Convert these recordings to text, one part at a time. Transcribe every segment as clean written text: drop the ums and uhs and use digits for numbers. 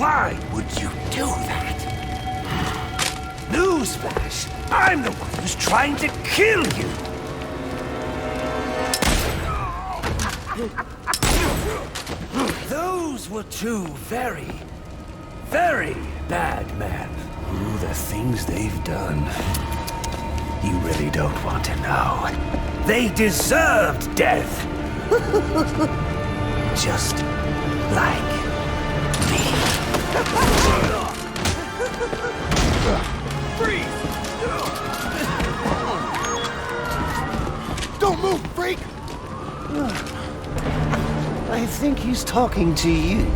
Why would you do that? Newsflash! I'm the one who's trying to kill you! Those were two very, very bad men. Ooh, the things they've done. You really don't want to know. They deserved death! Just like me. Freeze! Don't move, freak! I think he's talking to you.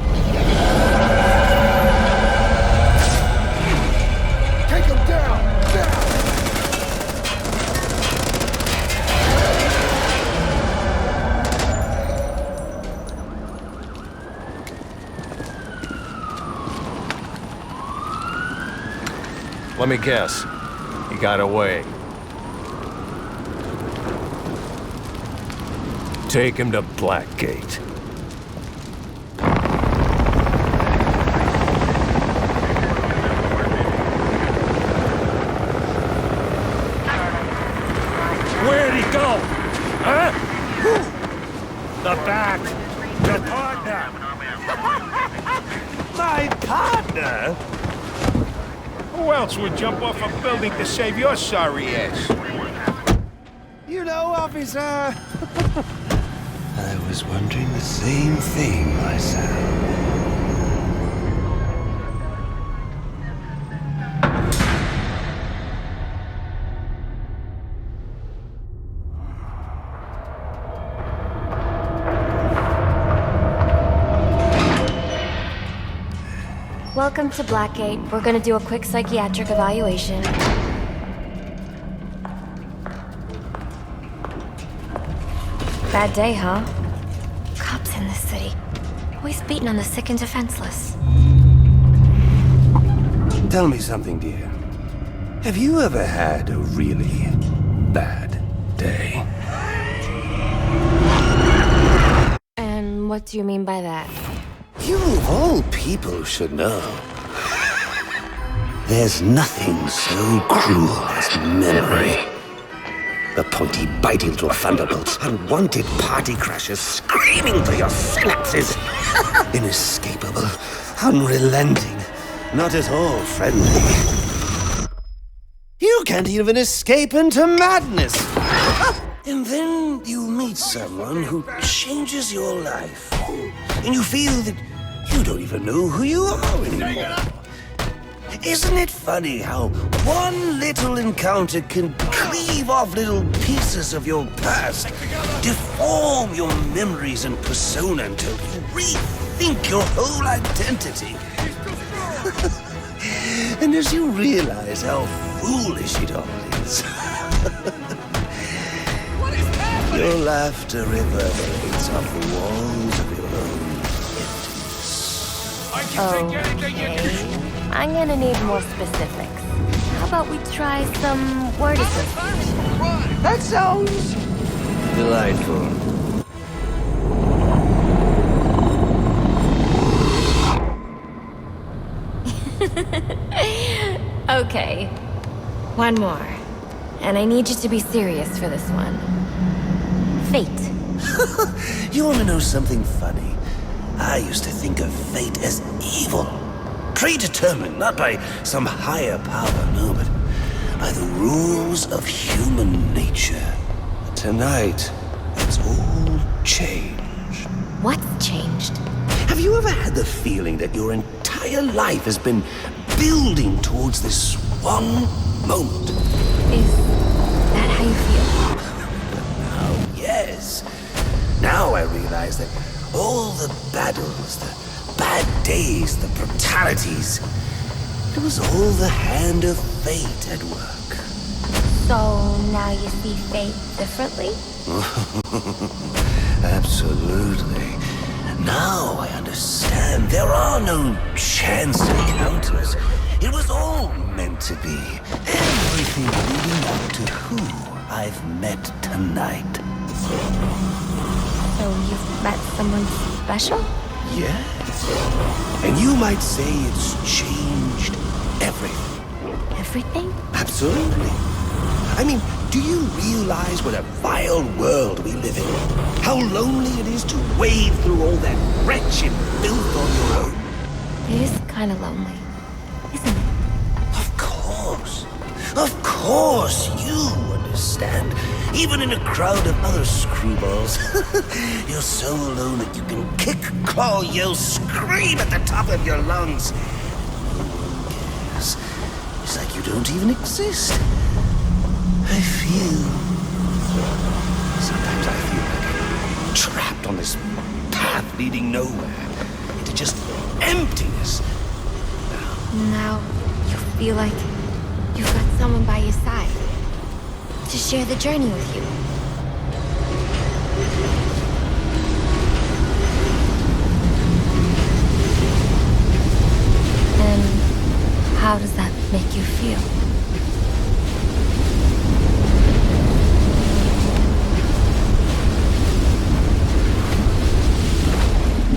Take him down! Down! Let me guess. He got away. Take him to Blackgate. Where'd he go? Huh? The bat. The partner. My partner? Who else would jump off a building to save your sorry ass? You know, officer. I was wondering the same thing myself. Welcome to Blackgate. We're gonna do a quick psychiatric evaluation. Bad day, huh? Cops in this city. Always beating on the sick and defenseless. Tell me something, dear. Have you ever had a really bad day? And what do you mean by that? You of all people should know. There's nothing so cruel as memory. The pointy, biting little thunderbolts, unwanted party crashers screaming through your synapses. Inescapable, unrelenting, not at all friendly. You can't even escape into madness. And then you meet someone who changes your life. And you feel that you don't even know who you are anymore. Isn't it funny how one little encounter can cleave off little pieces of your past, deform your memories and persona until you rethink your whole identity? And as you realize how foolish it all is, your laughter reverberates off the walls of your own emptiness. Okay. I'm gonna need more specifics. How about we try some word association? That sounds delightful. Okay. One more. And I need you to be serious for this one. Fate. You want to know something funny? I used to think of fate as evil. Predetermined, not by some higher power, no, but by the rules of human nature. Tonight, it's all changed. What's changed? Have you ever had the feeling that your entire life has been building towards this one moment? Is that how you feel? Oh, yes. Now I realize that all the battles, the bad days, the brutalities, it was all the hand of fate at work. So now you see fate differently? Absolutely. Now I understand. There are no chance encounters. It was all meant to be. Everything leading up to who I've met tonight. So you've met someone special? Yes. And you might say it's changed everything. Everything? Absolutely. I mean, do you realize what a vile world we live in? How lonely it is to wade through all that wretched filth on your own? It is kind of lonely, isn't it? Of course. Of course, you understand. Even in a crowd of other screwballs, you're so alone that you can kick, claw, yell, scream at the top of your lungs. Yes, it's like you don't even exist. I feel... Sometimes I feel like I'm trapped on this path leading nowhere, into just emptiness. Now, you feel like you've got someone by your side to share the journey with you. And how does that make you feel?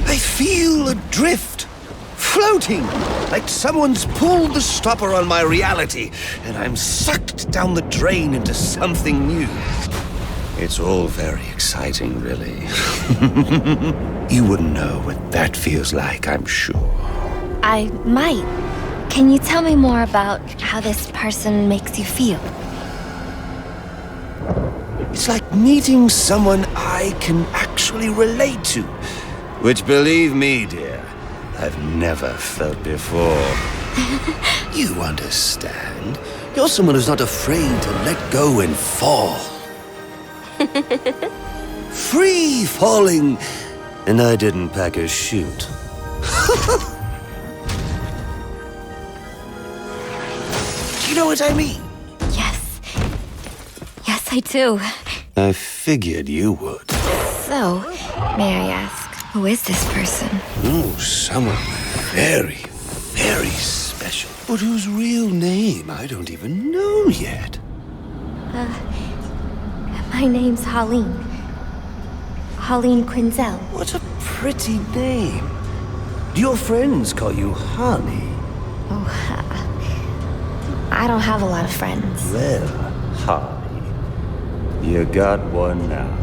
I feel adrift, floating, like someone's pulled the stopper on my reality, and I'm sucked down the drain into something new. It's all very exciting, really. You wouldn't know what that feels like, I'm sure. I might. Can you tell me more about how this person makes you feel? It's like meeting someone I can actually relate to. Which, believe me, dear, I've never felt before. You understand? You're someone who's not afraid to let go and fall. Free falling, and I didn't pack a chute. You know what I mean? Yes. Yes, I do. I figured you would. So, may I ask, who is this person? Oh, someone very, very special. But whose real name I don't even know yet. My name's Holleen. Holleen Quinzel. What a pretty name. Do your friends call you Holly? Oh, I don't have a lot of friends. Well, Holly, you got one now.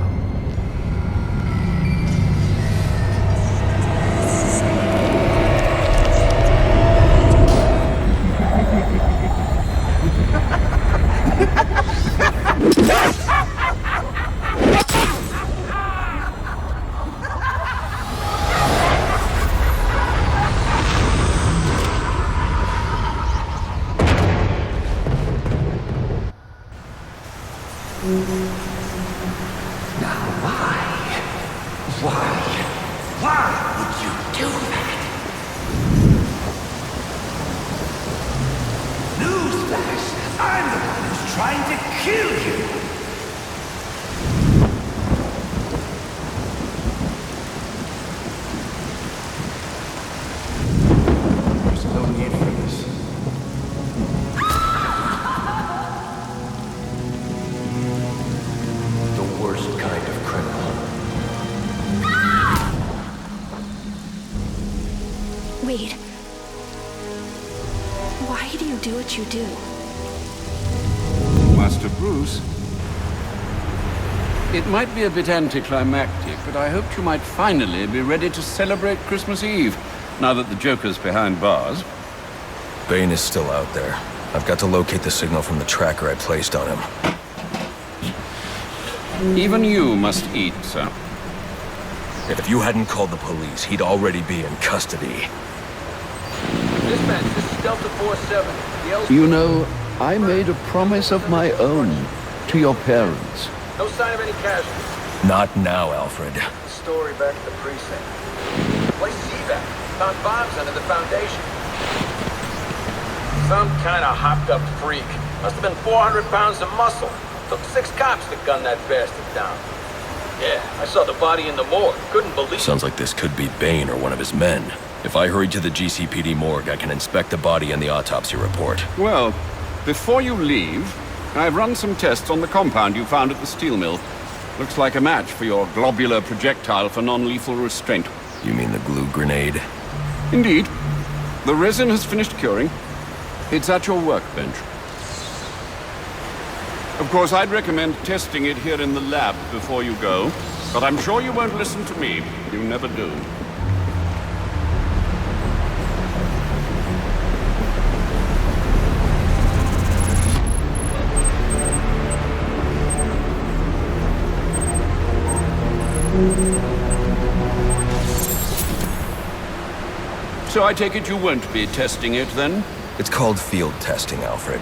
Why would you do that? Newsflash! I'm the one who's trying to kill you! There's no need for this. The worst kind of criminal. Wait. Why do you do what you do? Master Bruce, it might be a bit anticlimactic, but I hoped you might finally be ready to celebrate Christmas Eve, now that the Joker's behind bars. Bane is still out there. I've got to locate the signal from the tracker I placed on him. Even you must eat, sir. If you hadn't called the police, he'd already be in custody. Dispatch, this is Delta 47. The L's You know, I made a promise of my own to your parents. no sign of any casualties. Not now, Alfred. Story back at the precinct. Place is evac. Found bombs under the foundation. Some kind of hopped-up freak. Must have been 400 pounds of muscle. Took 6 cops to gun that bastard down. Yeah, I saw the body in the morgue. Couldn't believe it. Sounds like this could be Bane or one of his men. If I hurry to the GCPD morgue, I can inspect the body and the autopsy report. Well, before you leave, I've run some tests on the compound you found at the steel mill. Looks like a match for your globular projectile for non-lethal restraint. You mean the glue grenade? Indeed. The resin has finished curing. It's at your workbench. Of course, I'd recommend testing it here in the lab before you go, but I'm sure you won't listen to me. You never do. So I take it you won't be testing it, then? It's called field testing, Alfred.